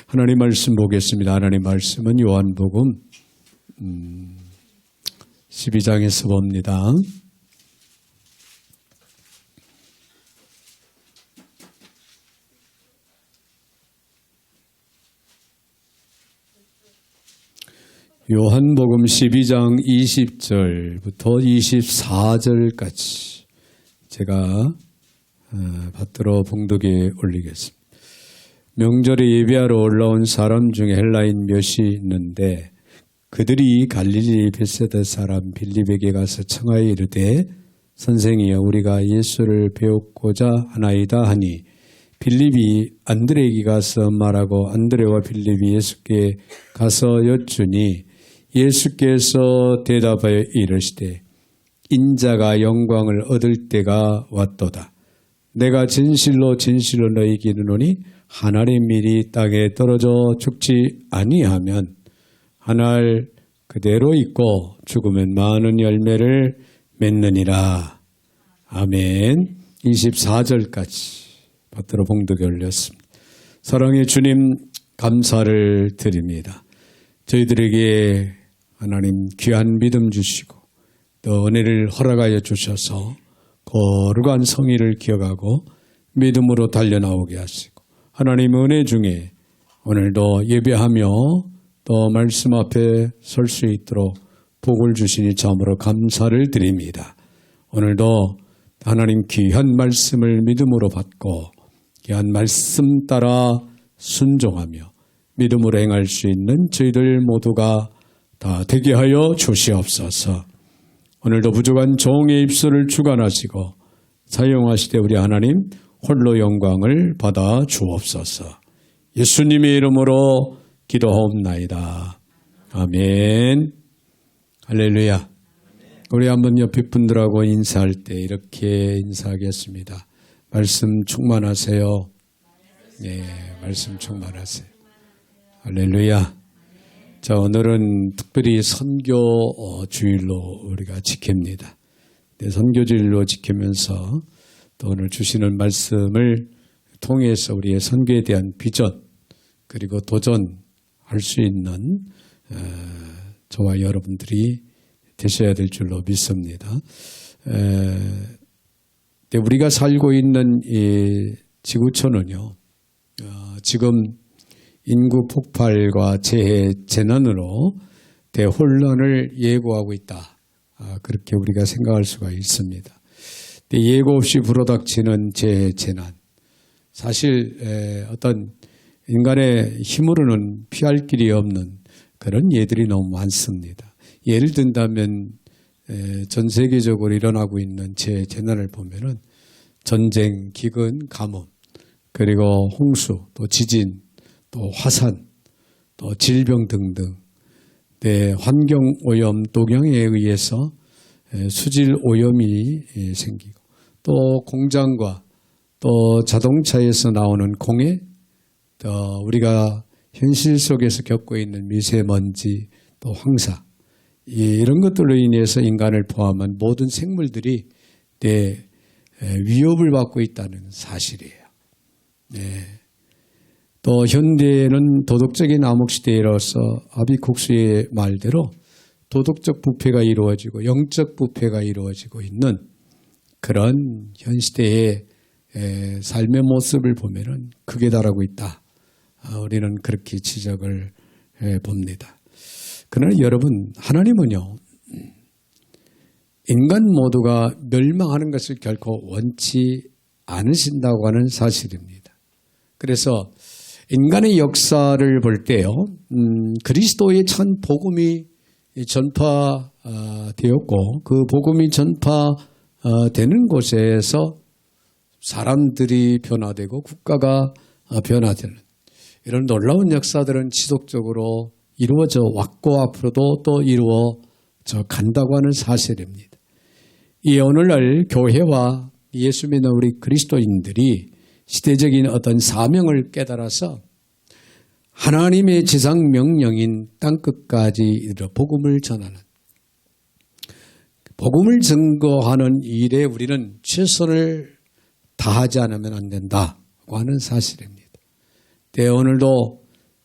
하나님 말씀 보겠습니다. 하나님 말씀은 요한복음 12장에서 봅니다. 요한복음 12장 20절부터 24절까지 제가 받들어 봉독에 올리겠습니다. 명절에 예배하러 올라온 사람 중에 헬라인 몇이 있는데 그들이 갈릴리 벳세다 사람 빌립에게 가서 청하여 이르되 선생이여 우리가 예수를 배우고자 하나이다 하니 빌립이 안드레에게 가서 말하고 안드레와 빌립이 예수께 가서 여쭈니 예수께서 대답하여 이르시되 인자가 영광을 얻을 때가 왔도다. 내가 진실로 진실로 너희에게 이르노니 하나님 밀이 땅에 떨어져 죽지 아니하면 하늘 그대로 있고 죽으면 많은 열매를 맺느니라. 아멘. 24절까지 받들어 봉독에 올렸습니다. 사랑의 주님 감사를 드립니다. 저희들에게 하나님 귀한 믿음 주시고 또 은혜를 허락하여 주셔서 거룩한 성의를 기억하고 믿음으로 달려나오게 하시고 하나님 은혜 중에 오늘도 예배하며 또 말씀 앞에 설 수 있도록 복을 주시니 참으로 감사를 드립니다. 오늘도 하나님 귀한 말씀을 믿음으로 받고 귀한 말씀 따라 순종하며 믿음으로 행할 수 있는 저희들 모두가 다 되게 하여 주시옵소서. 오늘도 부족한 종의 입술을 주관하시고 사용하시되 우리 하나님 홀로 영광을 받아 주옵소서. 예수님의 이름으로 기도하옵나이다. 아멘. 할렐루야. 우리 한번 옆에 분들하고 인사할 때 이렇게 인사하겠습니다. 말씀 충만하세요. 네, 말씀 충만하세요. 할렐루야. 자, 오늘은 특별히 선교 주일로 우리가 지킵니다. 네, 선교 주일로 지키면서 또 오늘 주시는 말씀을 통해서 우리의 선교에 대한 비전 그리고 도전할 수 있는 저와 여러분들이 되셔야 될 줄로 믿습니다. 우리가 살고 있는 이 지구촌은요, 지금 인구 폭발과 재난으로 대혼란을 예고하고 있다. 그렇게 우리가 생각할 수가 있습니다. 예고 없이 불어닥치는 재난. 사실 어떤 인간의 힘으로는 피할 길이 없는 그런 예들이 너무 많습니다. 예를 든다면 전 세계적으로 일어나고 있는 재난을 보면은 전쟁, 기근, 가뭄, 그리고 홍수, 또 지진, 또 화산, 또 질병 등등 환경오염, 독영에 의해서 수질 오염이 생기고 또 공장과 또 자동차에서 나오는 공해, 또 우리가 현실 속에서 겪고 있는 미세먼지, 또 황사 이런 것들로 인해서 인간을 포함한 모든 생물들이 위협을 받고 있다는 사실이에요. 네. 또 현대에는 도덕적인 암흑시대로서 아비국수의 말대로 도덕적 부패가 이루어지고 영적 부패가 이루어지고 있는 그런 현 시대의 삶의 모습을 보면은 극에 달하고 있다. 우리는 그렇게 지적을 봅니다. 그러나 여러분, 하나님은요, 인간 모두가 멸망하는 것을 결코 원치 않으신다고 하는 사실입니다. 그래서 인간의 역사를 볼 때요, 그리스도의 참 복음이 전파되었고 그 복음이 전파되는 곳에서 사람들이 변화되고 국가가 변화되는 이런 놀라운 역사들은 지속적으로 이루어져 왔고 앞으로도 또 이루어져 간다고 하는 사실입니다. 이 오늘날 교회와 예수 믿는 우리 그리스도인들이 시대적인 어떤 사명을 깨달아서 하나님의 지상 명령인 땅끝까지 이르러 복음을 전하는, 복음을 증거하는 일에 우리는 최선을 다하지 않으면 안 된다고 하는 사실입니다. 오늘도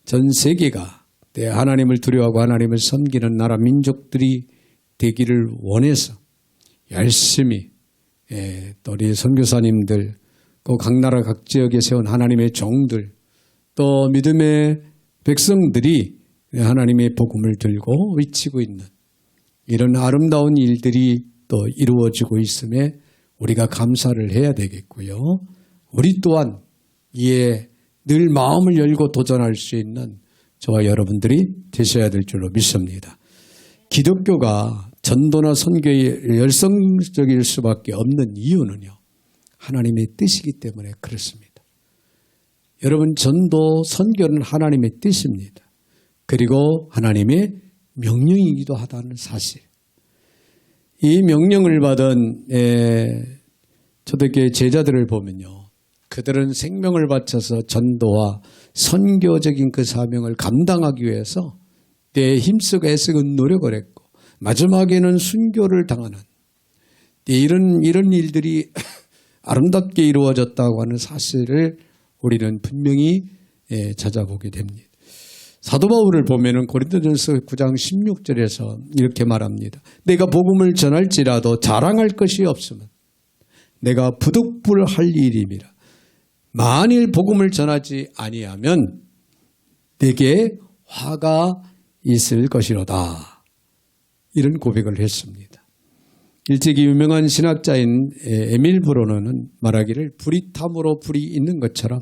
전 세계가 하나님을 두려워하고 하나님을 섬기는 나라 민족들이 되기를 원해서 열심히 또 우리 선교사님들, 각 나라 각 지역에 세운 하나님의 종들, 또 믿음의 백성들이 하나님의 복음을 들고 외치고 있는 이런 아름다운 일들이 또 이루어지고 있음에 우리가 감사를 해야 되겠고요. 우리 또한 이에 늘 마음을 열고 도전할 수 있는 저와 여러분들이 되셔야 될 줄로 믿습니다. 기독교가 전도나 선교에 열성적일 수밖에 없는 이유는요, 하나님의 뜻이기 때문에 그렇습니다. 여러분, 전도, 선교는 하나님의 뜻입니다. 그리고 하나님의 명령이기도 하다는 사실. 이 명령을 받은 초대교회 제자들을 보면요, 그들은 생명을 바쳐서 전도와 선교적인 그 사명을 감당하기 위해서 내 힘쓰고 애쓰고 노력을 했고, 마지막에는 순교를 당하는 이런 일들이 아름답게 이루어졌다고 하는 사실을 우리는 분명히 찾아보게 됩니다. 사도 바울을 보면은 고린도전서 9장 16절에서 이렇게 말합니다. 내가 복음을 전할지라도 자랑할 것이 없으면 내가 부득불할 일임이라. 만일 복음을 전하지 아니하면 내게 화가 있을 것이로다. 이런 고백을 했습니다. 일찍이 유명한 신학자인 에밀 브로너는 말하기를 불이 탐으로 불이 있는 것처럼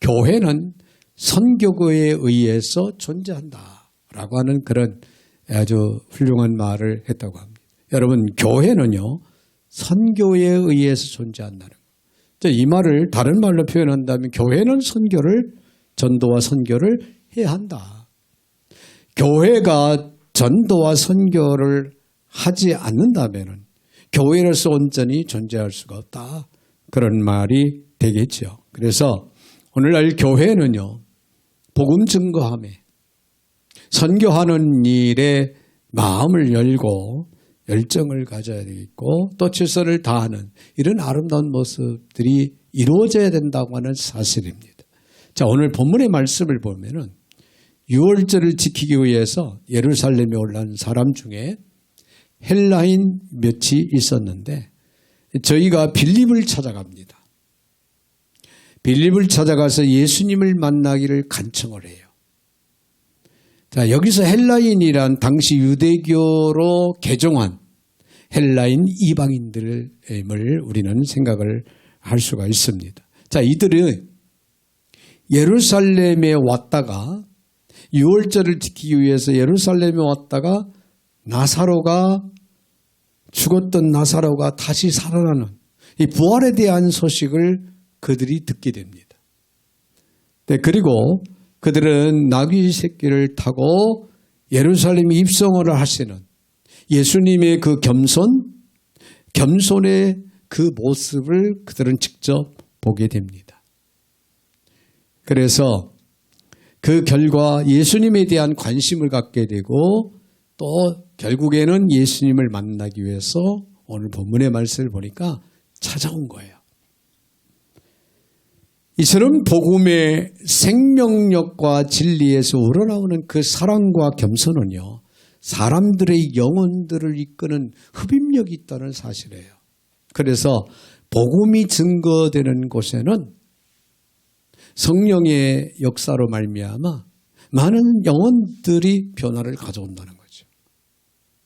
교회는 선교거에 의해서 존재한다라고 하는 그런 아주 훌륭한 말을 했다고 합니다. 여러분, 교회는요, 선교에 의해서 존재한다는 거예요. 이 말을 다른 말로 표현한다면 교회는 전도와 선교를 해야 한다. 교회가 전도와 선교를 하지 않는다면 교회로서 온전히 존재할 수가 없다. 그런 말이 되겠죠. 그래서 오늘날 교회는요, 복음 증거함에 선교하는 일에 마음을 열고 열정을 가져야 되겠고 또 최선을 다하는 이런 아름다운 모습들이 이루어져야 된다고 하는 사실입니다. 자, 오늘 본문의 말씀을 보면은 유월절을 지키기 위해서 예루살렘에 올라온 사람 중에 헬라인 몇이 있었는데 저희가 빌립을 찾아갑니다. 빌립을 찾아가서 예수님을 만나기를 간청을 해요. 자, 여기서 헬라인이란 당시 유대교로 개종한 헬라인 이방인들을 우리는 생각을 할 수가 있습니다. 자, 이들은 예루살렘에 왔다가 유월절을 지키기 위해서 예루살렘에 왔다가 나사로가 죽었던 나사로가 다시 살아나는 이 부활에 대한 소식을 그들이 듣게 됩니다. 네, 그리고 그들은 나귀 새끼를 타고 예루살렘에 입성을 하시는 예수님의 그 겸손의 그 모습을 그들은 직접 보게 됩니다. 그래서 그 결과 예수님에 대한 관심을 갖게 되고 또 결국에는 예수님을 만나기 위해서 오늘 본문의 말씀을 보니까 찾아온 거예요. 이처럼 복음의 생명력과 진리에서 우러나오는 그 사랑과 겸손은요, 사람들의 영혼들을 이끄는 흡입력이 있다는 사실이에요. 그래서 복음이 증거되는 곳에는 성령의 역사로 말미암아 많은 영혼들이 변화를 가져온다는 거죠.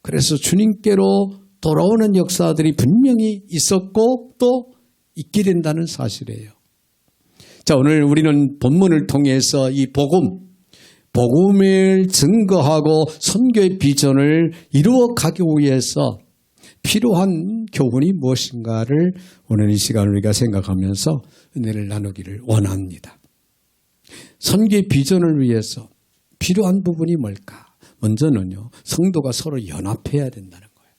그래서 주님께로 돌아오는 역사들이 분명히 있었고 또 있게 된다는 사실이에요. 자, 오늘 우리는 본문을 통해서 이 복음을 증거하고 선교의 비전을 이루어가기 위해서 필요한 교훈이 무엇인가를 오늘 이 시간 우리가 생각하면서 은혜를 나누기를 원합니다. 선교의 비전을 위해서 필요한 부분이 뭘까? 먼저는요, 성도가 서로 연합해야 된다는 거예요.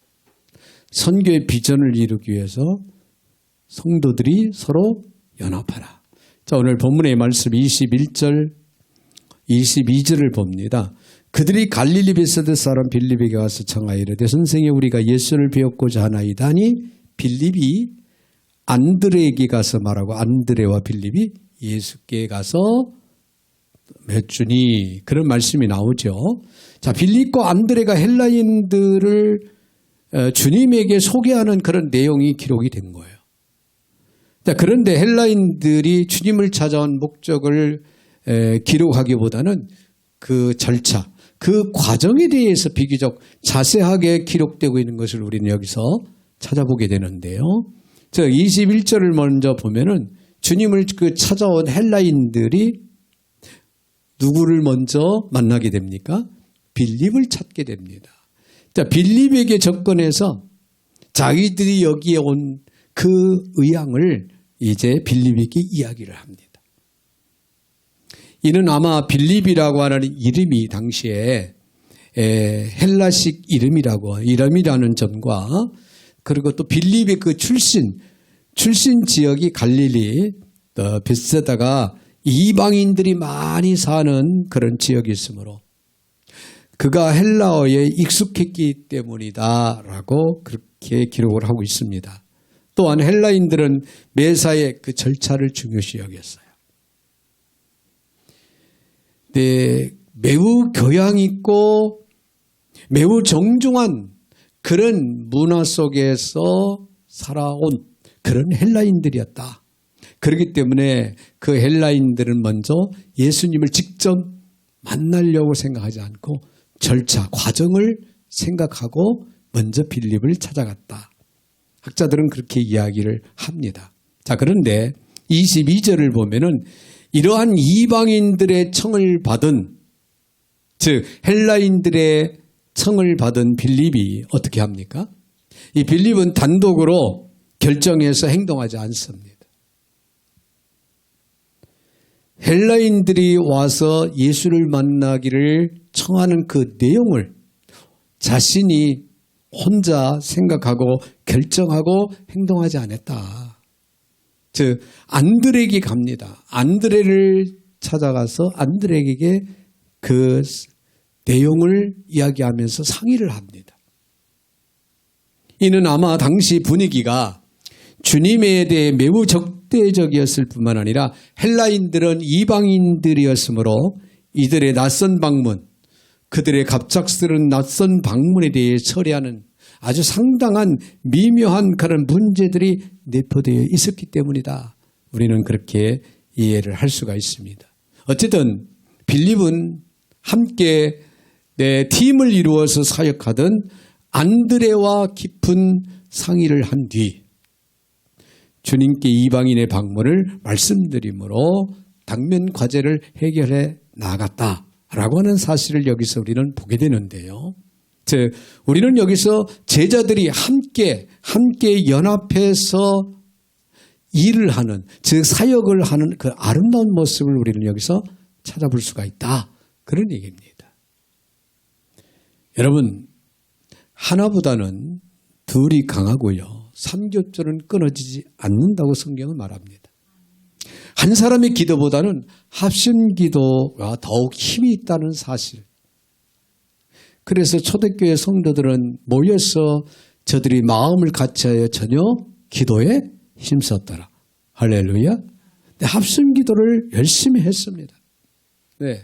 선교의 비전을 이루기 위해서 성도들이 서로 연합하라. 자, 오늘 본문의 말씀 21절, 22절을 봅니다. 그들이 갈릴리 베세다 사람 빌립에게 와서 청하여 이르되 선생이 우리가 예수를 배웠고자 하나이다니 빌립이 안드레에게 가서 말하고 안드레와 빌립이 예수께 가서 몇 주니 그런 말씀이 나오죠. 자, 빌립과 안드레가 헬라인들을 주님에게 소개하는 그런 내용이 기록이 된 거예요. 자, 그런데 헬라인들이 주님을 찾아온 목적을 기록하기보다는 그 절차, 그 과정에 대해서 비교적 자세하게 기록되고 있는 것을 우리는 여기서 찾아보게 되는데요. 저 21절을 먼저 보면은 주님을 그 찾아온 헬라인들이 누구를 먼저 만나게 됩니까? 빌립을 찾게 됩니다. 자, 빌립에게 접근해서 자기들이 여기에 온 그 의향을 이제 빌립에게 이야기를 합니다. 이는 아마 빌립이라고 하는 이름이 당시에 헬라식 이름이라는 점과 그리고 또 빌립의 그 출신 지역이 갈릴리, 벳세다가 이방인들이 많이 사는 그런 지역이 있으므로 그가 헬라어에 익숙했기 때문이다라고 그렇게 기록을 하고 있습니다. 또한 헬라인들은 매사의 그 절차를 중요시 여겼어요. 네, 매우 교양 있고 매우 정중한 그런 문화 속에서 살아온 그런 헬라인들이었다. 그렇기 때문에 그 헬라인들은 먼저 예수님을 직접 만나려고 생각하지 않고 절차, 과정을 생각하고 먼저 빌립을 찾아갔다. 학자들은 그렇게 이야기를 합니다. 자, 그런데 22절을 보면은 이러한 이방인들의 청을 받은, 즉 헬라인들의 청을 받은 빌립이 어떻게 합니까? 이 빌립은 단독으로 결정해서 행동하지 않습니다. 헬라인들이 와서 예수를 만나기를 청하는 그 내용을 자신이 혼자 생각하고 결정하고 행동하지 않았다. 즉 안드레에게 갑니다. 안드레를 찾아가서 안드레에게 그 내용을 이야기하면서 상의를 합니다. 이는 아마 당시 분위기가 주님에 대해 매우 적대적이었을 뿐만 아니라 헬라인들은 이방인들이었으므로 이들의 낯선 방문, 그들의 갑작스러운 낯선 방문에 대해 처리하는 아주 상당한 미묘한 그런 문제들이 내포되어 있었기 때문이다. 우리는 그렇게 이해를 할 수가 있습니다. 어쨌든 빌립은 함께 팀을 이루어서 사역하던 안드레와 깊은 상의를 한 뒤 주님께 이방인의 방문을 말씀드림으로 당면 과제를 해결해 나갔다라고 하는 사실을 여기서 우리는 보게 되는데요. 즉 우리는 여기서 제자들이 함께 연합해서 일을 하는, 즉 사역을 하는 그 아름다운 모습을 우리는 여기서 찾아볼 수가 있다. 그런 얘기입니다. 여러분, 하나보다는 둘이 강하고요. 삼겹살은 끊어지지 않는다고 성경은 말합니다. 한 사람의 기도보다는 합심 기도가 더욱 힘이 있다는 사실. 그래서 초대교회 성도들은 모여서 저들이 마음을 같이하여 전혀 기도에 힘썼더라. 할렐루야. 합심 기도를 열심히 했습니다. 네.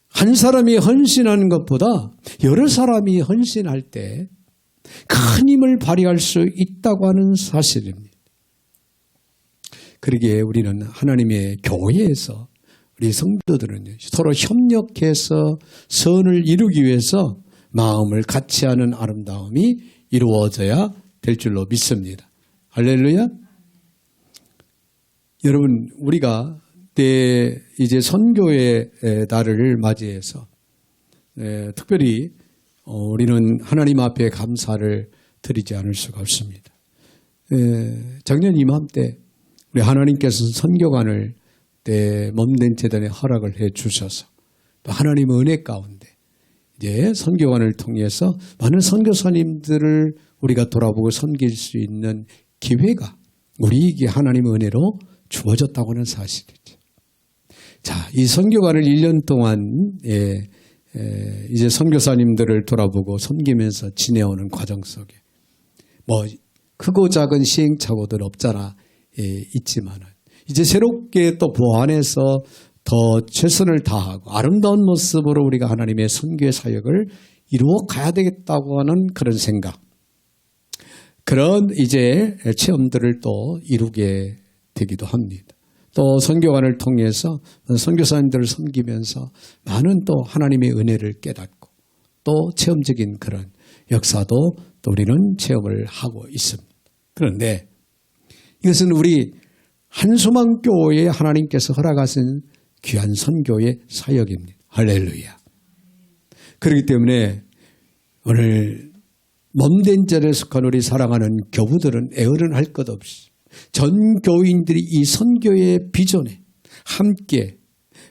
한 사람이 헌신하는 것보다 여러 사람이 헌신할 때 큰 힘을 발휘할 수 있다고 하는 사실입니다. 그러기에 우리는 하나님의 교회에서 우리 성도들은 서로 협력해서 선을 이루기 위해서 마음을 같이 하는 아름다움이 이루어져야 될 줄로 믿습니다. 할렐루야. 여러분, 우리가 이제 선교의 날을 맞이해서 특별히 우리는 하나님 앞에 감사를 드리지 않을 수가 없습니다. 작년 이맘때 우리 하나님께서는 선교관을 몸된 재단에 허락을 해 주셔서 또 하나님의 은혜 가운데 이제 선교관을 통해서 많은 선교사님들을 우리가 돌아보고 섬길 수 있는 기회가 우리에게 하나님의 은혜로 주어졌다고 하는 사실이죠. 자, 이 선교관을 1년 동안 이제 선교사님들을 돌아보고 섬기면서 지내오는 과정 속에 뭐 크고 작은 시행착오들 없잖아 있지만은 이제 새롭게 또 보완해서 더 최선을 다하고 아름다운 모습으로 우리가 하나님의 선교의 사역을 이루어 가야 되겠다고 하는 그런 생각, 그런 이제 체험들을 또 이루게 되기도 합니다. 또 선교관을 통해서 선교사님들을 섬기면서 많은 또 하나님의 은혜를 깨닫고 또 체험적인 그런 역사도 또 우리는 체험을 하고 있습니다. 그런데 이것은 우리 한소망교회에 하나님께서 허락하신 귀한 선교의 사역입니다. 할렐루야. 그렇기 때문에 오늘 몸된 자를 속한 우리 사랑하는 교부들은 애어른할 것 없이 전 교인들이 이 선교의 비전에 함께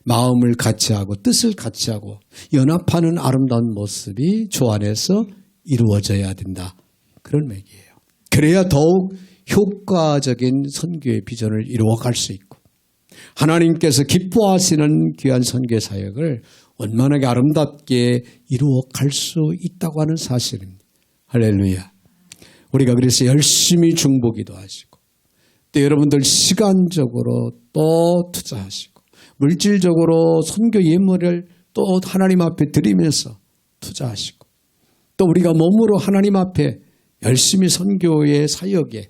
마음을 같이하고 뜻을 같이하고 연합하는 아름다운 모습이 주 안에서 이루어져야 된다. 그런 맥이에요. 그래야 더욱 효과적인 선교의 비전을 이루어갈 수 있고 하나님께서 기뻐하시는 귀한 선교의 사역을 원만하게 아름답게 이루어갈 수 있다고 하는 사실입니다. 할렐루야. 우리가 그래서 열심히 중보기도 하시고 또 여러분들 시간적으로 또 투자하시고 물질적으로 선교 예물을 또 하나님 앞에 드리면서 투자하시고 또 우리가 몸으로 하나님 앞에 열심히 선교의 사역에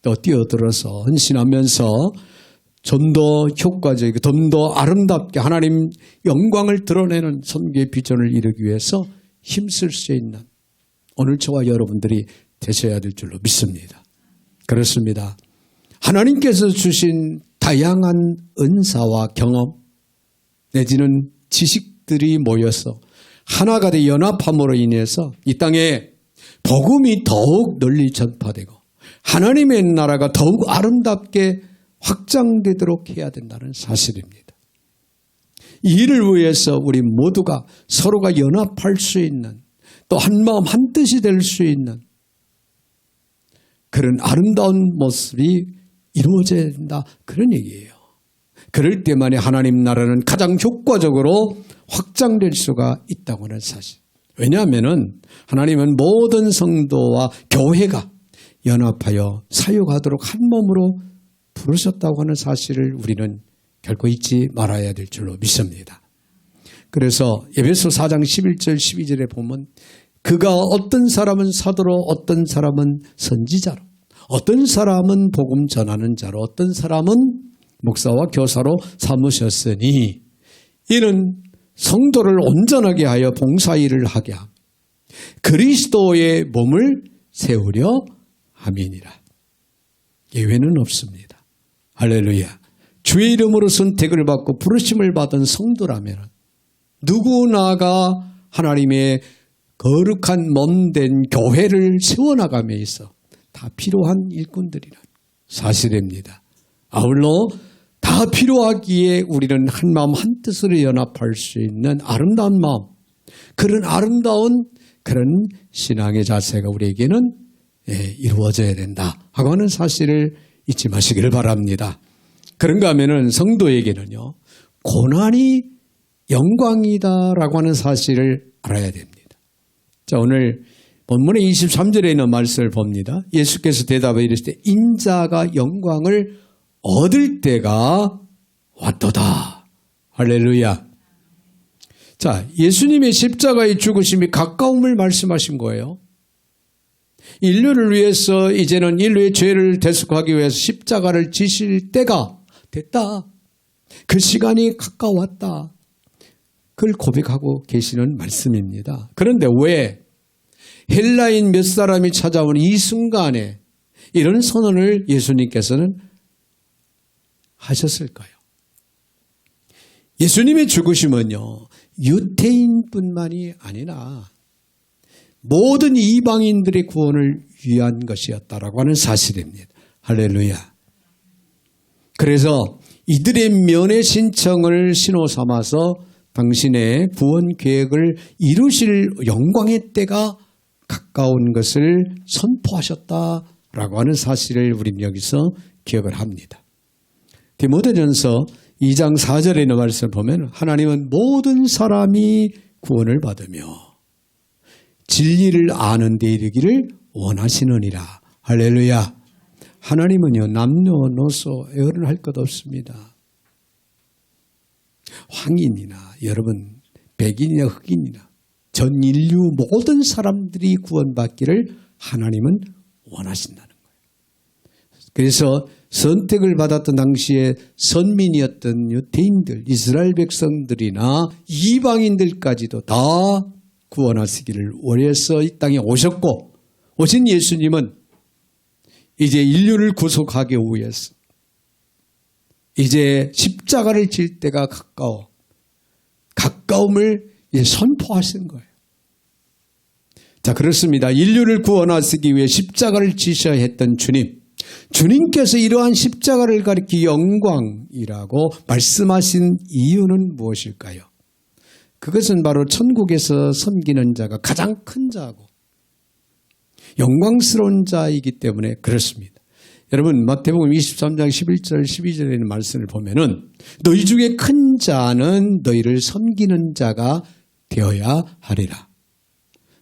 또 뛰어들어서 헌신하면서 좀 더 효과적이고 좀 더 아름답게 하나님 영광을 드러내는 선교의 비전을 이루기 위해서 힘쓸 수 있는 오늘 저와 여러분들이 되셔야 될 줄로 믿습니다. 그렇습니다. 하나님께서 주신 다양한 은사와 경험 내지는 지식들이 모여서 하나가 돼 연합함으로 인해서 이 땅에 복음이 더욱 널리 전파되고 하나님의 나라가 더욱 아름답게 확장되도록 해야 된다는 사실입니다. 이 일을 위해서 우리 모두가 서로가 연합할 수 있는 또 한마음 한뜻이 될 수 있는 그런 아름다운 모습이 이루어져야 된다. 그런 얘기예요. 그럴 때만이 하나님 나라는 가장 효과적으로 확장될 수가 있다고 하는 사실. 왜냐하면 하나님은 모든 성도와 교회가 연합하여 사역하도록 한 몸으로 부르셨다고 하는 사실을 우리는 결코 잊지 말아야 될 줄로 믿습니다. 그래서 에베소 4장 11절 12절에 보면 그가 어떤 사람은 사도로 어떤 사람은 선지자로 어떤 사람은 복음 전하는 자로 어떤 사람은 목사와 교사로 삼으셨으니 이는 성도를 온전하게 하여 봉사일을 하게 함 그리스도의 몸을 세우려 함이니라. 예외는 없습니다. 할렐루야. 주의 이름으로 선택을 받고 부르심을 받은 성도라면 누구나가 하나님의 거룩한 몸된 교회를 세워나감에 있어 다 필요한 일꾼들이란 사실입니다. 아울러 다 필요하기에 우리는 한마음 한뜻으로 연합할 수 있는 아름다운 마음, 그런 아름다운 그런 신앙의 자세가 우리에게는 이루어져야 된다 하고 하는 사실을 잊지 마시기를 바랍니다. 그런가 하면은 성도에게는요, 고난이 영광이다라고 하는 사실을 알아야 됩니다. 자, 오늘 본문의 23절에 있는 말씀을 봅니다. 예수께서 대답해 이르시되 인자가 영광을 얻을 때가 왔도다. 할렐루야. 자, 예수님의 십자가의 죽으심이 가까움을 말씀하신 거예요. 인류를 위해서 이제는 인류의 죄를 대속하기 위해서 십자가를 지실 때가 됐다. 그 시간이 가까웠다. 그걸 고백하고 계시는 말씀입니다. 그런데 왜 헬라인 몇 사람이 찾아온 이 순간에 이런 선언을 예수님께서는 하셨을까요? 예수님의 죽으심은요, 유태인뿐만이 아니라 모든 이방인들의 구원을 위한 것이었다라고 하는 사실입니다. 할렐루야. 그래서 이들의 면회 신청을 신호 삼아서 당신의 구원 계획을 이루실 영광의 때가 가까운 것을 선포하셨다라고 하는 사실을 우리는 여기서 기억을 합니다. 디모데전서 2장 4절에 있는 말씀을 보면 하나님은 모든 사람이 구원을 받으며 진리를 아는 데 이르기를 원하시느니라. 할렐루야. 하나님은요, 남녀노소 애어른할 것 없습니다. 황인이나 여러분 백인이나 흑인이나 전 인류 모든 사람들이 구원받기를 하나님은 원하신다는 거예요. 그래서 선택을 받았던 당시에 선민이었던 유대인들, 이스라엘 백성들이나 이방인들까지도 다 구원하시기를 원해서 이 땅에 오셨고, 오신 예수님은 이제 인류를 구속하기 위해서 이제 십자가를 질 때가 가까움을 선포하신 거예요. 자, 그렇습니다. 인류를 구원하시기 위해 십자가를 지셔야 했던 주님께서 이러한 십자가를 가리키 영광이라고 말씀하신 이유는 무엇일까요? 그것은 바로 천국에서 섬기는 자가 가장 큰 자고 영광스러운 자이기 때문에 그렇습니다. 여러분 마태복음 23장 11절 12절에 있는 말씀을 보면은 너희 중에 큰 자는 너희를 섬기는 자가 되어야 하리라.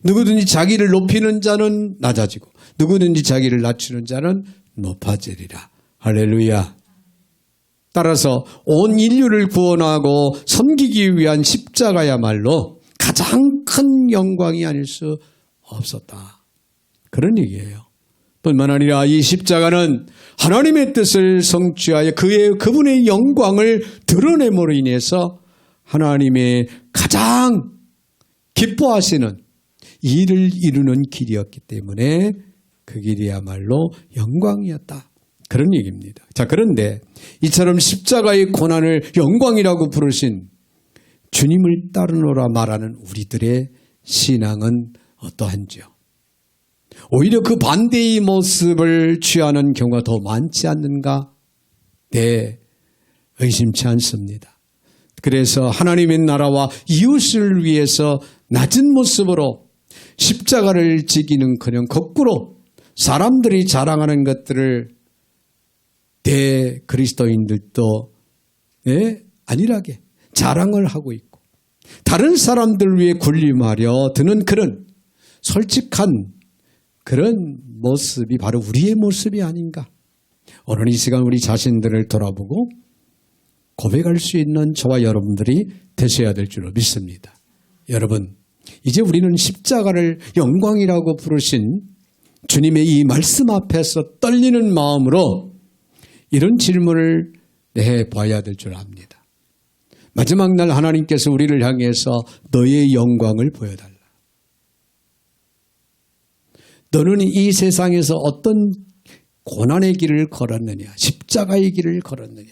누구든지 자기를 높이는 자는 낮아지고 누구든지 자기를 낮추는 자는 높아지리라. 할렐루야. 따라서 온 인류를 구원하고 섬기기 위한 십자가야말로 가장 큰 영광이 아닐 수 없었다. 그런 얘기예요. 뿐만 아니라 이 십자가는 하나님의 뜻을 성취하여 그분의 영광을 드러냄으로 인해서 하나님의 가장 기뻐하시는 일을 이루는 길이었기 때문에 그 길이야말로 영광이었다. 그런 얘기입니다. 자, 그런데 이처럼 십자가의 고난을 영광이라고 부르신 주님을 따르노라 말하는 우리들의 신앙은 어떠한지요? 오히려 그 반대의 모습을 취하는 경우가 더 많지 않는가? 네, 의심치 않습니다. 그래서 하나님의 나라와 이웃을 위해서 낮은 모습으로 십자가를 지기는커녕 거꾸로 사람들이 자랑하는 것들을 대그리스도인들도 안일하게 자랑을 하고 있고 다른 사람들 위해 군림하려 드는 그런 솔직한 그런 모습이 바로 우리의 모습이 아닌가. 오늘 이 시간 우리 자신들을 돌아보고 고백할 수 있는 저와 여러분들이 되셔야 될 줄로 믿습니다. 여러분, 이제 우리는 십자가를 영광이라고 부르신 주님의 이 말씀 앞에서 떨리는 마음으로 이런 질문을 내봐야 될 줄 압니다. 마지막 날 하나님께서 우리를 향해서 너의 영광을 보여달라. 너는 이 세상에서 어떤 고난의 길을 걸었느냐, 십자가의 길을 걸었느냐,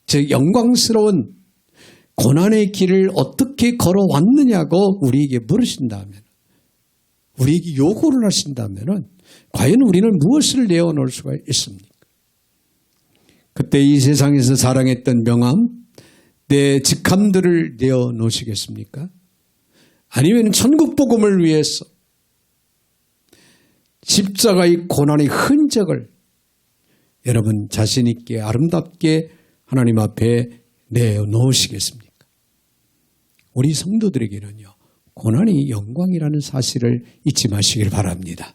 즉 영광스러운 고난의 길을 어떻게 걸어왔느냐고 우리에게 물으신다면, 우리에게 요구를 하신다면 과연 우리는 무엇을 내어놓을 수가 있습니까? 그때 이 세상에서 자랑했던 명함, 내 직함들을 내어놓으시겠습니까? 아니면 천국 복음을 위해서 십자가의 고난의 흔적을 여러분 자신 있게 아름답게 하나님 앞에 내놓으시겠습니까? 우리 성도들에게는요, 고난이 영광이라는 사실을 잊지 마시길 바랍니다.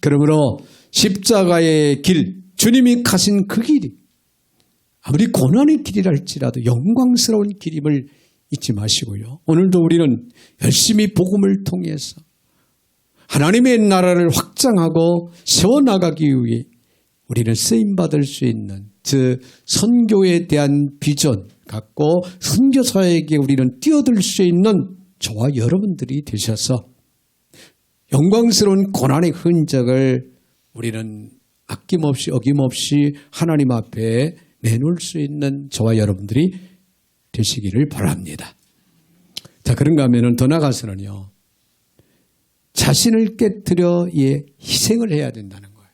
그러므로 십자가의 길, 주님이 가신 그 길이 아무리 고난의 길이랄지라도 영광스러운 길임을 잊지 마시고요. 오늘도 우리는 열심히 복음을 통해서 하나님의 나라를 확장하고 세워나가기 위해 우리는 쓰임받을 수 있는 즉 선교에 대한 비전 갖고 선교사에게 우리는 뛰어들 수 있는 저와 여러분들이 되셔서 영광스러운 고난의 흔적을 우리는 아낌없이 어김없이 하나님 앞에 내놓을 수 있는 저와 여러분들이 되시기를 바랍니다. 자, 그런가 하면 더 나아가서는요, 자신을 깨뜨려 희생을 해야 된다는 거예요.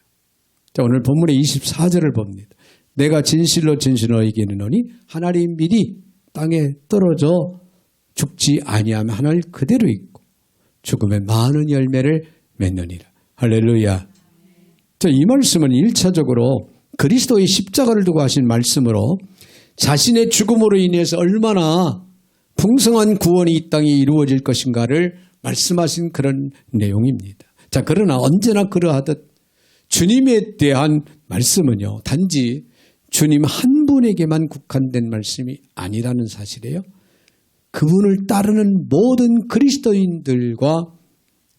자, 오늘 본문의 24절을 봅니다. 내가 진실로 진실로 너희에게 이르노니 하나님 미리 땅에 떨어져 죽지 아니하면 하늘 그대로 있고 죽음의 많은 열매를 맺느니라. 할렐루야. 자, 이 말씀은 1차적으로 그리스도의 십자가를 두고 하신 말씀으로 자신의 죽음으로 인해서 얼마나 풍성한 구원이 이 땅에 이루어질 것인가를 말씀하신 그런 내용입니다. 자, 그러나 언제나 그러하듯 주님에 대한 말씀은요, 단지 주님 한 분에게만 국한된 말씀이 아니라는 사실이에요. 그분을 따르는 모든 그리스도인들과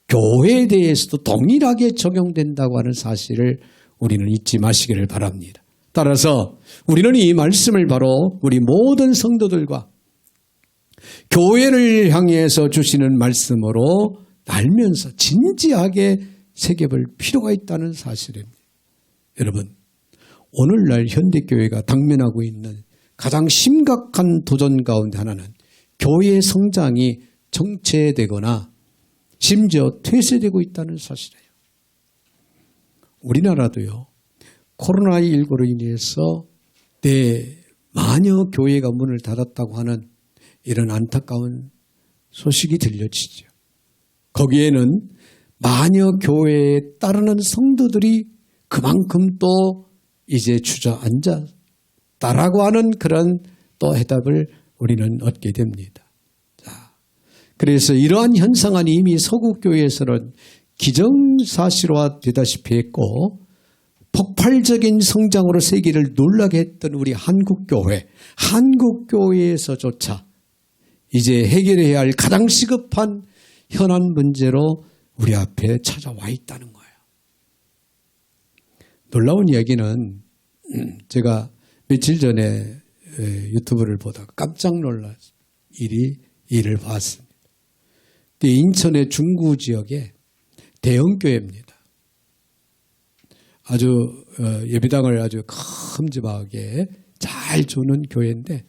교회에 대해서도 동일하게 적용된다고 하는 사실을 우리는 잊지 마시기를 바랍니다. 따라서 우리는 이 말씀을 바로 우리 모든 성도들과 교회를 향해서 주시는 말씀으로 알면서 진지하게 새겨볼 필요가 있다는 사실입니다. 여러분, 오늘날 현대교회가 당면하고 있는 가장 심각한 도전 가운데 하나는 교회의 성장이 정체되거나 심지어 퇴세되고 있다는 사실이에요. 우리나라도요, 코로나19로 인해서 마녀 교회가 문을 닫았다고 하는 이런 안타까운 소식이 들려지죠. 거기에는 마녀 교회에 따르는 성도들이 그만큼 또 이제 주저앉았다라고 하는 그런 또 해답을 우리는 얻게 됩니다. 자, 그래서 이러한 현상은 이미 서구교회에서는 기정사실화 되다시피 했고 폭발적인 성장으로 세계를 놀라게 했던 우리 한국교회에서조차 이제 해결해야 할 가장 시급한 현안 문제로 우리 앞에 찾아와 있다는 거예요. 놀라운 이야기는 제가 며칠 전에 유튜브를 보다가 깜짝 놀란 일을 봤습니다. 인천의 중구 지역에 대형교회입니다. 아주 예배당을 아주 큼지막하게 잘 주는 교회인데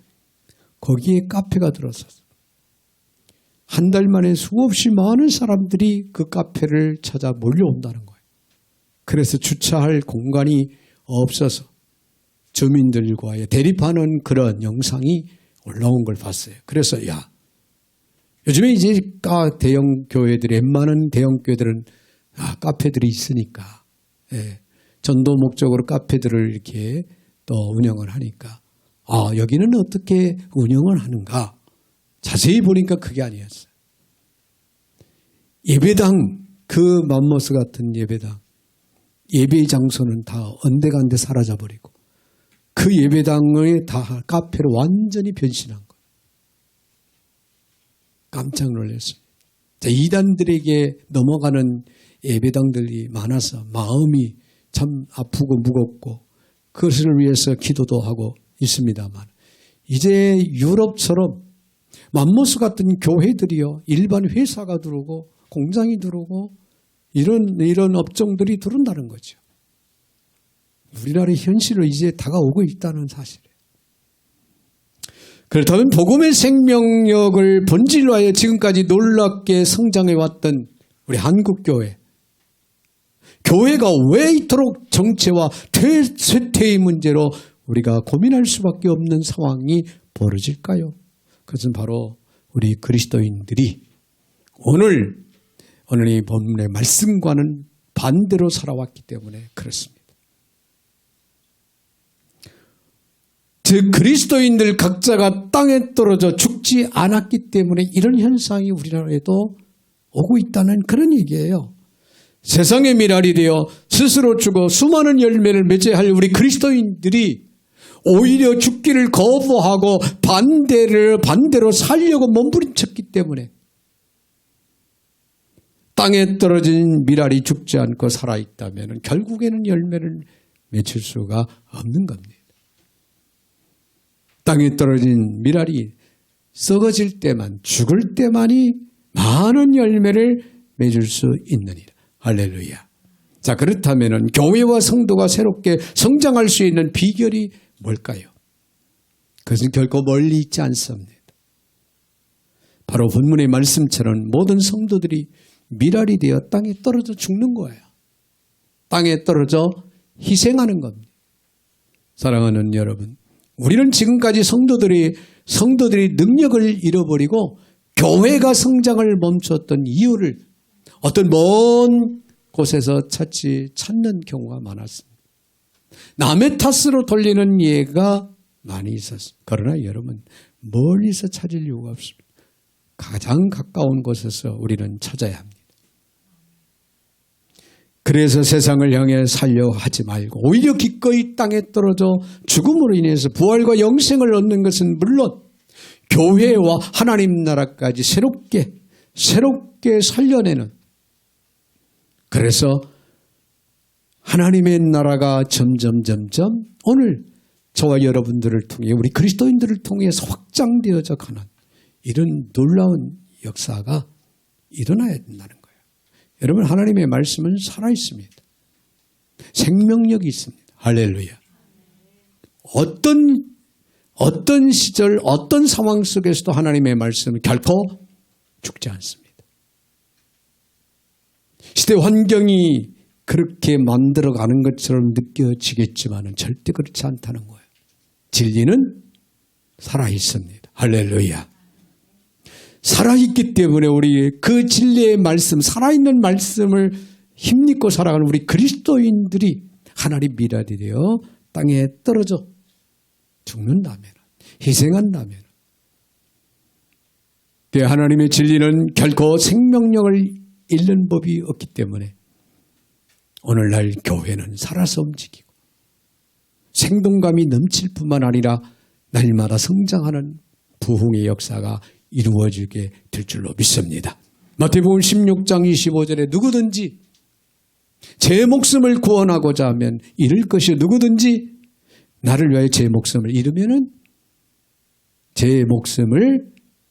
거기에 카페가 들어섰어요. 한 달 만에 수없이 많은 사람들이 그 카페를 찾아 몰려온다는 거예요. 그래서 주차할 공간이 없어서 주민들과의 대립하는 그런 영상이 올라온 걸 봤어요. 그래서 요즘에 이제 대형 교회들이 웬만한 대형 교회들은 카페들이 있으니까 전도 목적으로 카페들을 이렇게 또 운영을 하니까 여기는 어떻게 운영을 하는가 자세히 보니까 그게 아니었어요. 예배당, 그 맘모스 같은 예배당, 예배 장소는 다 언데간데 사라져버리고 그 예배당을 다 카페로 완전히 변신한 거예요. 깜짝 놀랐습니다. 이단들에게 넘어가는 예배당들이 많아서 마음이 참 아프고 무겁고 그것을 위해서 기도도 하고 있습니다만 이제 유럽처럼 맘모스 같은 교회들이요, 일반 회사가 들어오고 공장이 들어오고 이런 업종들이 들어온다는 거죠. 우리나라의 현실로 이제 다가오고 있다는 사실이에요. 그렇다면 복음의 생명력을 본질로 하여 지금까지 놀랍게 성장해왔던 우리 한국교회, 교회가 왜 이토록 정체와 쇠퇴의 문제로 우리가 고민할 수밖에 없는 상황이 벌어질까요? 그것은 바로 우리 그리스도인들이 오늘 이 본문의 말씀과는 반대로 살아왔기 때문에 그렇습니다. 즉 그리스도인들 각자가 땅에 떨어져 죽지 않았기 때문에 이런 현상이 우리나라에도 오고 있다는 그런 얘기예요. 세상의 미랄이 되어 스스로 죽어 수많은 열매를 맺어야 할 우리 그리스도인들이 오히려 죽기를 거부하고 반대로 살려고 몸부림쳤기 때문에 땅에 떨어진 미랄이 죽지 않고 살아있다면 결국에는 열매를 맺을 수가 없는 겁니다. 땅에 떨어진 미랄이 썩어질 때만, 죽을 때만이 많은 열매를 맺을 수 있느니라. 할렐루야. 자, 그렇다면 교회와 성도가 새롭게 성장할 수 있는 비결이 뭘까요? 그것은 결코 멀리 있지 않습니다. 바로 본문의 말씀처럼 모든 성도들이 미랄이 되어 땅에 떨어져 죽는 거예요. 땅에 떨어져 희생하는 겁니다. 사랑하는 여러분, 우리는 지금까지 성도들이 능력을 잃어버리고 교회가 성장을 멈췄던 이유를 어떤 먼 곳에서 찾는 경우가 많았습니다. 남의 탓으로 돌리는 예가 많이 있었습니다. 그러나 여러분, 멀리서 찾을 이유가 없습니다. 가장 가까운 곳에서 우리는 찾아야 합니다. 그래서 세상을 향해 살려 하지 말고 오히려 기꺼이 땅에 떨어져 죽음으로 인해서 부활과 영생을 얻는 것은 물론 교회와 하나님 나라까지 새롭게 살려내는, 그래서 하나님의 나라가 점점 오늘 저와 여러분들을 통해 우리 그리스도인들을 통해서 확장되어져 가는 이런 놀라운 역사가 일어나야 된다는 거예요. 여러분, 하나님의 말씀은 살아있습니다. 생명력이 있습니다. 할렐루야. 어떤 시절, 어떤 상황 속에서도 하나님의 말씀은 결코 죽지 않습니다. 시대 환경이 그렇게 만들어가는 것처럼 느껴지겠지만 절대 그렇지 않다는 거예요. 진리는 살아있습니다. 할렐루야. 살아있기 때문에 우리 그 진리의 말씀, 살아있는 말씀을 힘입고 살아가는 우리 그리스도인들이 하나님 미랄이 되어 땅에 떨어져 죽는다면, 희생한다면, 하나님의 진리는 결코 생명력을 잃는 법이 없기 때문에 오늘날 교회는 살아서 움직이고 생동감이 넘칠 뿐만 아니라 날마다 성장하는 부흥의 역사가 이루어지게 될 줄로 믿습니다. 마태복음 16장 25절에 누구든지 제 목숨을 구원하고자 하면 잃을 것이, 누구든지 나를 위하여 제 목숨을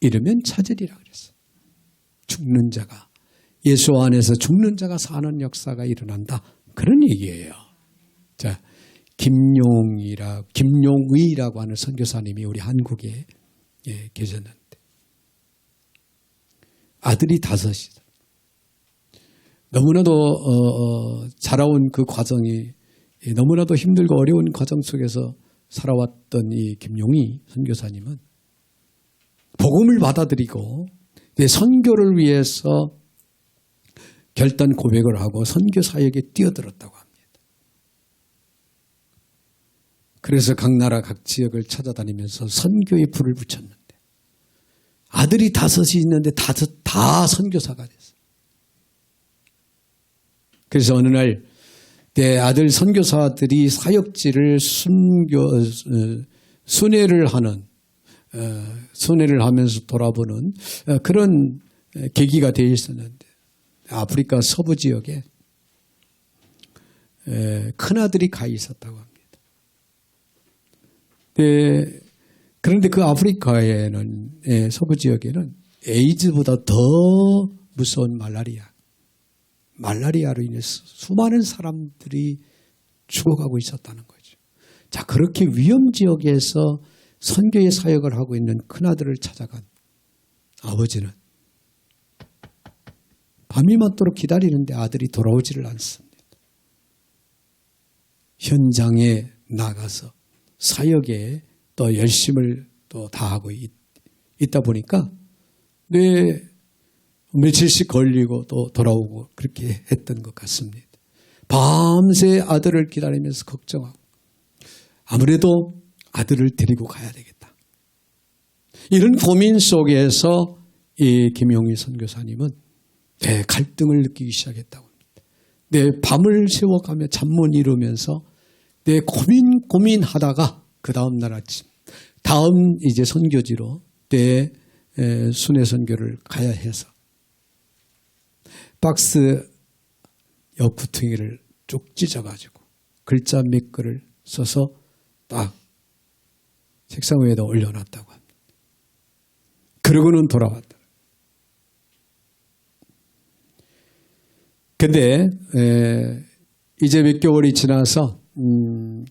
잃으면 찾으리라 그랬어요. 죽는 자가, 예수 안에서 죽는 자가 사는 역사가 일어난다, 그런 얘기예요. 자, 김용의라고 하는 선교사님이 우리 한국에 계셨는데 아들이 5이다. 너무나도 자라온 그 과정이 너무나도 힘들고 어려운 과정 속에서 살아왔던 이 김용희 선교사님은 복음을 받아들이고 선교를 위해서 결단 고백을 하고 선교 사역에 뛰어들었다고 합니다. 그래서 각 나라 각 지역을 찾아다니면서 선교에 불을 붙였는데 아들이 5이 있는데 다 선교사가 됐어요. 그래서 어느 날 내 아들 선교사들이 사역지를 순회를 하면서 돌아보는 그런 계기가 되어 있었는데, 아프리카 서부 지역에 큰아들이 가 있었다고 합니다. 그런데 그 아프리카에는, 서부 지역에는 에이즈보다 더 무서운 말라리아로 인해서 수많은 사람들이 죽어가고 있었다는 거죠. 자, 그렇게 위험 지역에서 선교의 사역을 하고 있는 큰아들을 찾아간 아버지는 밤이 맞도록 기다리는데 아들이 돌아오지를 않습니다. 현장에 나가서 사역에 또 열심을 또 다하고 있다 보니까 며칠씩 걸리고 또 돌아오고 그렇게 했던 것 같습니다. 밤새 아들을 기다리면서 걱정하고 아무래도 아들을 데리고 가야 되겠다. 이런 고민 속에서 이 김용희 선교사님은 갈등을 느끼기 시작했다고 합니다. 밤을 새워가며 잠 못 이루면서 고민하다가 그 다음 날 아침, 다음 이제 선교지로 순회 선교를 가야 해서 박스 옆 구퉁이를 쭉 찢어가지고 글자 몇 글을 써서 딱 책상 위에다 올려놨다고 합니다. 그러고는 돌아왔다. 근데 이제 몇 개월이 지나서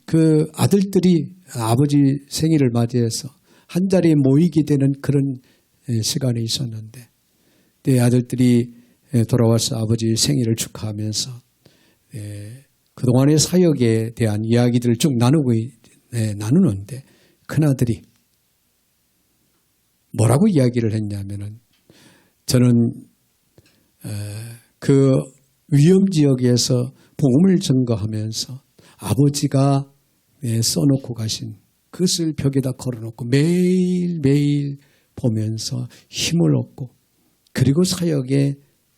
그 아들들이 아버지 생일을 맞이해서 한 자리에 모이게 되는 그런 시간이 있었는데, 내 아들들이 돌아와서 아버지 생일을 축하하면서 그동안의 사역에 대한 이야기들을 쭉 나누는데 큰아들이 뭐라고 이야기를 했냐면은, 저는 그 위험 지역에서 복음을 전거하면서 아버지가 써놓고 가신 그것을 벽에다 걸어놓고 매일매일 보면서 힘을 얻고, 그리고 사역에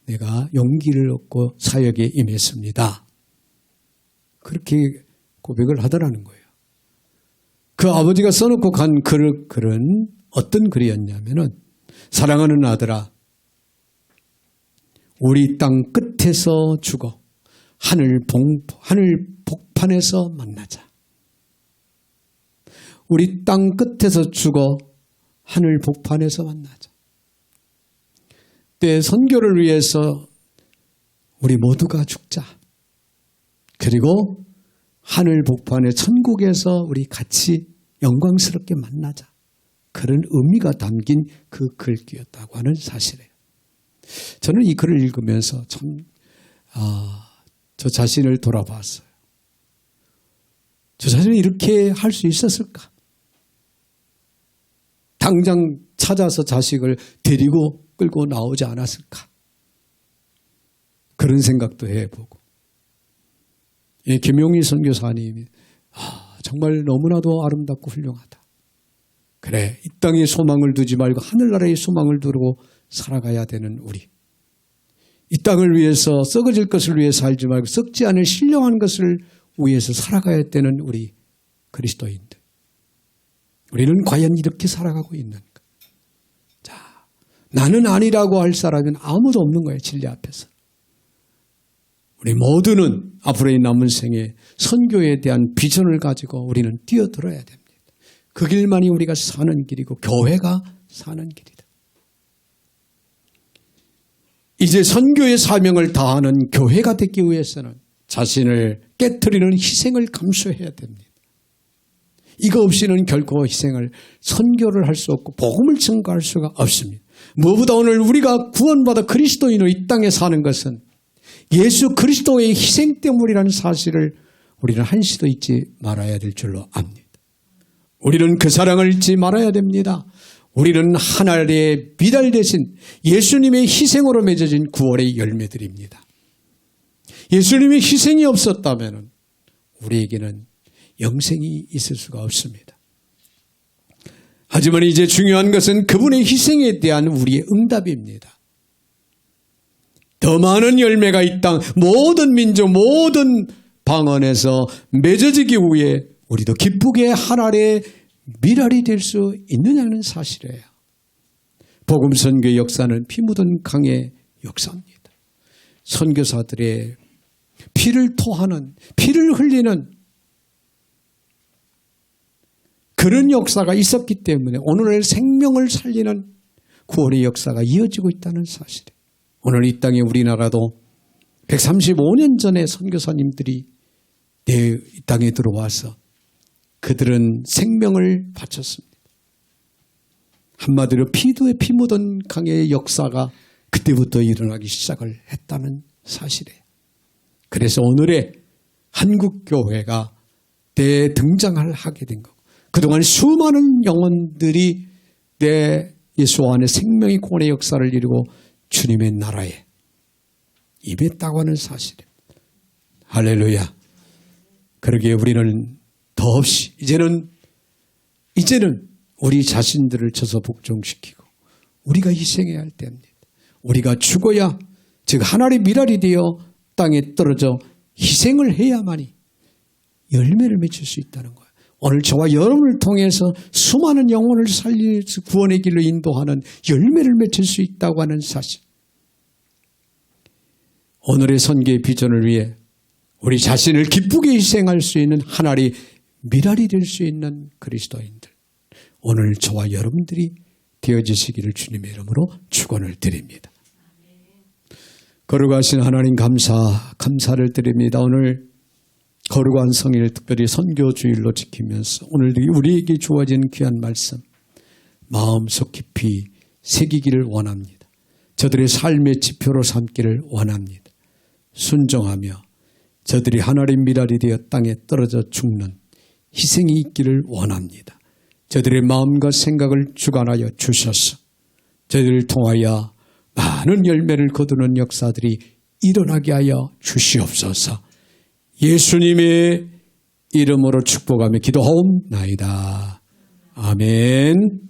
내가 용기를 얻고 사역에 임했습니다. 그렇게 고백을 하더라는 거예요. 그 아버지가 써놓고 간 글은 어떤 글이었냐면은 사랑하는 아들아, 우리 땅 끝에서 죽어 하늘 복판에서 만나자. 우리 땅 끝에서 죽어 하늘 복판에서 만나자. 때 선교를 위해서 우리 모두가 죽자. 그리고 하늘 복판의 천국에서 우리 같이 영광스럽게 만나자. 그런 의미가 담긴 그 글귀였다고 하는 사실이에요. 저는 이 글을 읽으면서 참 저 자신을 돌아봤어요. 저 자신이 이렇게 할 수 있었을까? 당장 찾아서 자식을 데리고 끌고 나오지 않았을까? 그런 생각도 해보고. 김용희 선교사님이 정말 너무나도 아름답고 훌륭하다. 그래, 이 땅에 소망을 두지 말고 하늘나라에 소망을 두고 살아가야 되는 우리. 이 땅을 위해서 썩어질 것을 위해 살지 말고 썩지 않을 신령한 것을 위해서 살아가야 되는 우리 그리스도인들. 우리는 과연 이렇게 살아가고 있는가? 자, 나는 아니라고 할 사람은 아무도 없는 거예요. 진리 앞에서. 우리 모두는 앞으로의 남은 생에 선교에 대한 비전을 가지고 우리는 뛰어들어야 됩니다. 그 길만이 우리가 사는 길이고 교회가 사는 길이다. 이제 선교의 사명을 다하는 교회가 되기 위해서는 자신을 깨트리는 희생을 감수해야 됩니다. 이거 없이는 결코 선교를 할 수 없고 복음을 증거할 수가 없습니다. 무엇보다 오늘 우리가 구원받아 그리스도인으로 이 땅에 사는 것은 예수 그리스도의 희생 때문이라는 사실을 우리는 한시도 잊지 말아야 될 줄로 압니다. 우리는 그 사랑을 잊지 말아야 됩니다. 우리는 하나님의 미달 대신 예수님의 희생으로 맺어진 구원의 열매들입니다. 예수님의 희생이 없었다면 우리에게는 영생이 있을 수가 없습니다. 하지만 이제 중요한 것은 그분의 희생에 대한 우리의 응답입니다. 더 많은 열매가 이 땅 모든 민족 모든 방언에서 맺어지기 위해 우리도 기쁘게 하나님의 미랄이 될 수 있느냐는 사실이에요. 복음 선교의 역사는 피 묻은 강의 역사입니다. 선교사들의 피를 토하는, 피를 흘리는 그런 역사가 있었기 때문에 오늘의 생명을 살리는 구원의 역사가 이어지고 있다는 사실이에요. 오늘 이 땅에 우리나라도 135년 전에 선교사님들이 이 땅에 들어와서 그들은 생명을 바쳤습니다. 한마디로 피 묻은 강의 역사가 그때부터 일어나기 시작을 했다는 사실이에요. 그래서 오늘의 한국교회가 대등장을 하게 된 거고 그동안 수많은 영혼들이 내 예수 안에 생명의 구원의 역사를 이루고 주님의 나라에 임했다고 하는 사실이에요. 할렐루야. 그러기에 우리는 더없이 이제는 우리 자신들을 쳐서 복종시키고 우리가 희생해야 할 때입니다. 우리가 죽어야 즉 하나님의 미랄이 되어 땅에 떨어져 희생을 해야만이 열매를 맺을 수 있다는 거예요. 오늘 저와 여러분을 통해서 수많은 영혼을 살릴 구원의 길로 인도하는 열매를 맺을 수 있다고 하는 사실. 오늘의 선교의 비전을 위해 우리 자신을 기쁘게 희생할 수 있는 하나님의 미랄이 될 수 있는 그리스도인들. 오늘 저와 여러분들이 되어지시기를 주님의 이름으로 축원을 드립니다. 거룩하신 하나님 감사를 드립니다. 오늘 거룩한 성일 특별히 선교주일로 지키면서 오늘 우리에게 주어진 귀한 말씀 마음속 깊이 새기기를 원합니다. 저들의 삶의 지표로 삼기를 원합니다. 순종하며 저들이 하나님 미랄이 되어 땅에 떨어져 죽는 희생이 있기를 원합니다. 저들의 마음과 생각을 주관하여 주셔서 저들을 통하여 많은 열매를 거두는 역사들이 일어나게 하여 주시옵소서. 예수님의 이름으로 축복하며 기도하옵나이다. 아멘.